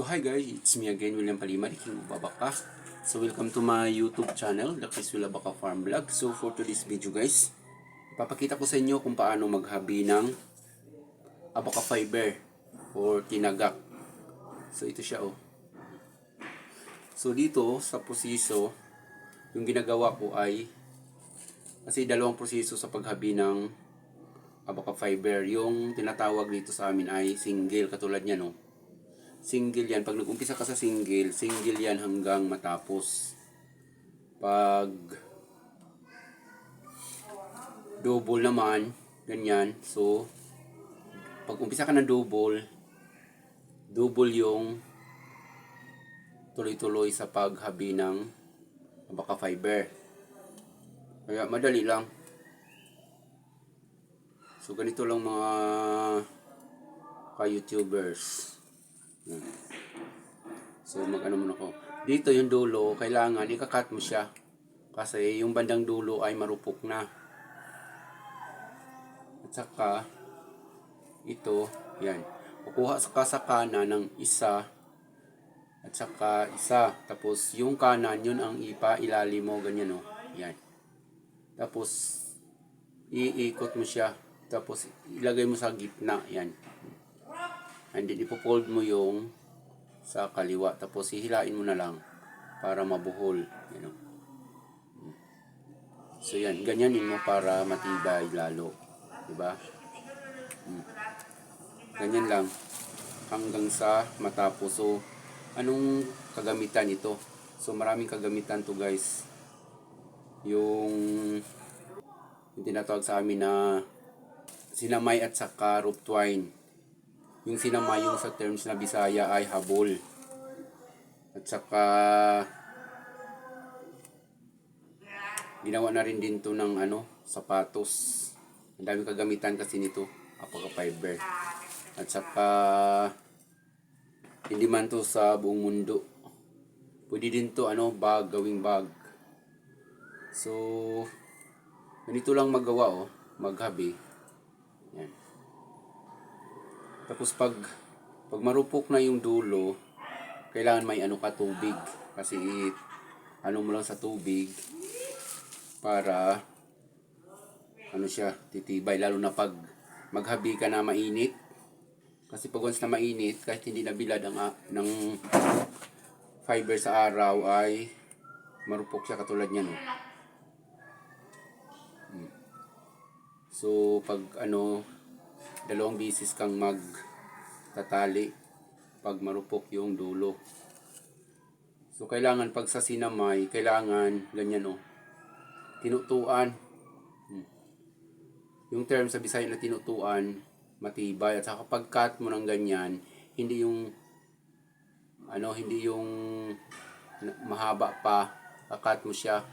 hi guys, it's me again, William Palima, the King of Abaka. So welcome to my YouTube channel, the Chris Will Abaka Farm Vlog. So for today's video guys, ipapakita ko sa inyo kung paano maghabi ng abaka fiber or tinagak. So ito siya oh. So dito sa proseso, yung ginagawa ko ay kasi dalawang proseso sa paghabi ng abaka fiber. Yung tinatawag dito sa amin ay single, katulad niya no. Single yan. Pag nag-umpisa ka sa single yan hanggang matapos. Pag double naman, ganyan. So, pag umpisa ka ng double yung tuloy-tuloy sa paghabi ng abaka fiber. Kaya madali lang. So, ganito lang mga ka-YouTubers. So mag-ano muna ko. Dito yung dulo, kailangan ikakat mo siya. Kasi yung bandang dulo ay marupok na. At saka, ito, yan. Kukuha ka sa kanan ng isa. At saka isa. Tapos yung kanan, yun ang ilalim mo, ganyan o. Yan. Tapos, iikot mo siya. Tapos, ilagay mo sa gitna, yan. And then ipo-fold mo yung sa kaliwa, tapos hihilain mo na lang para mabuhol, you know. So yan, ganyanin mo para matibay lalo, di ba? Ganyan lang hanggang sa matapos. So anong kagamitan ito? So maraming kagamitan to guys. Yung tinatawag sa amin na sinamay at saka rope twine. Yung sinamay, yung sa terms na Bisaya ay habol. At saka ginawa na rin din to ng sapatos. Ang dami kagamitan kasi nito, abaka fiber. At saka hindi man to sa buong mundo. Pwede din to bag, gawing bag. So ganito lang magawa oh, maghabi. Yan. Tapos pag marupok na yung dulo, kailangan may tubig. Kasi mo lang sa tubig para siya, titibay. Lalo na pag maghabi ka na mainit. Kasi pag once na mainit, kahit hindi nabilad ng fiber sa araw ay marupok siya katulad niyan. So pag dalawang bisis kang magtatali pag marupok yung dulo. So kailangan pag sa sinamay, kailangan ganyan tinutuan. Yung term sa Bisaya na tinutuan, matibay. At saka pag cut mo ng ganyan, hindi yung mahaba pa, cut mo siya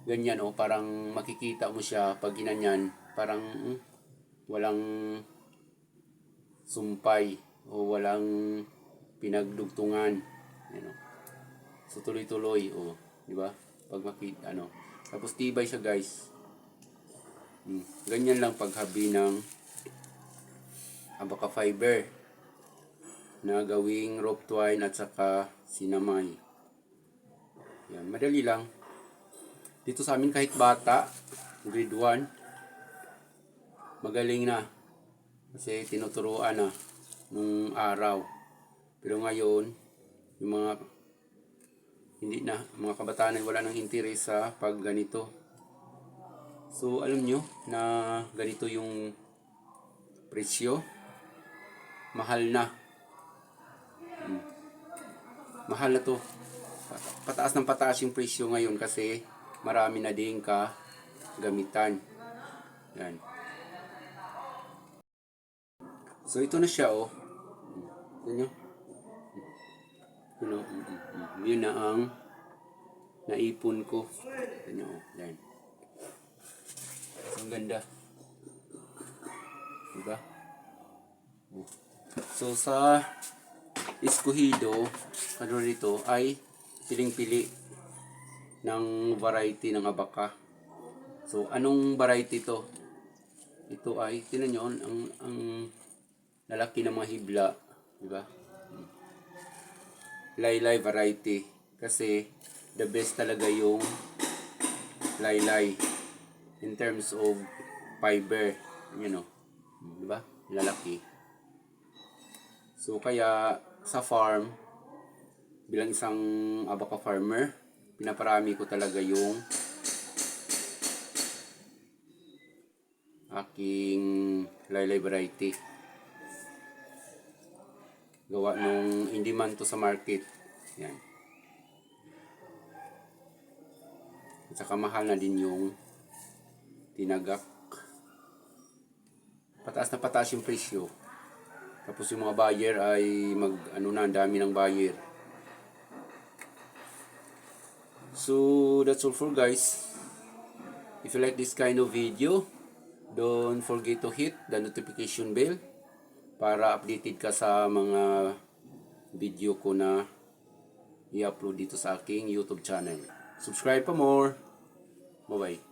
ganyan parang makikita mo siya pag ginanyan, parang walang sumpay o walang pinagdugtungan. So tuloy-tuloy di ba? Pag makita tapos tibay siya guys. Ganyan lang paghabi ng abaka fiber na gawing rope twine at saka sinamay. Yan, madali lang. Dito sa amin kahit bata, grade 1, magaling na. Kasi tinuturuan na nung araw. Pero ngayon, yung mga kabataan ay wala nang interes sa pag ganito. So, alam nyo na ganito yung presyo. Mahal na. Mahal na to. Pataas ng pataas yung presyo ngayon kasi marami na din gamitan. Yan. So ito na siya Ito nyo. Yun na ang naipon ko. Ito nyo. Yan. So, ang ganda. Diba? So sa escogido, dito ay piling-pili ng variety ng abaka. So anong variety to? Ito ay, tinan nyo, ang lalaki ng mga hibla, di ba? laylay variety. Kasi the best talaga yung laylay in terms of fiber, di ba? Lalaki. So kaya sa farm, bilang isang abaca farmer, pinaparami ko talaga yung aking laylay variety. Gawa nung hindi man to sa market. Yan. At saka mahal na din yung tinagak. Pataas na pataas yung presyo. Tapos yung mga buyer ay ang dami ng buyer. So that's all for guys. If you like this kind of video, don't forget to hit the notification bell para updated ka sa mga video ko na i-upload dito sa aking YouTube channel. Subscribe pa more. Bye-bye.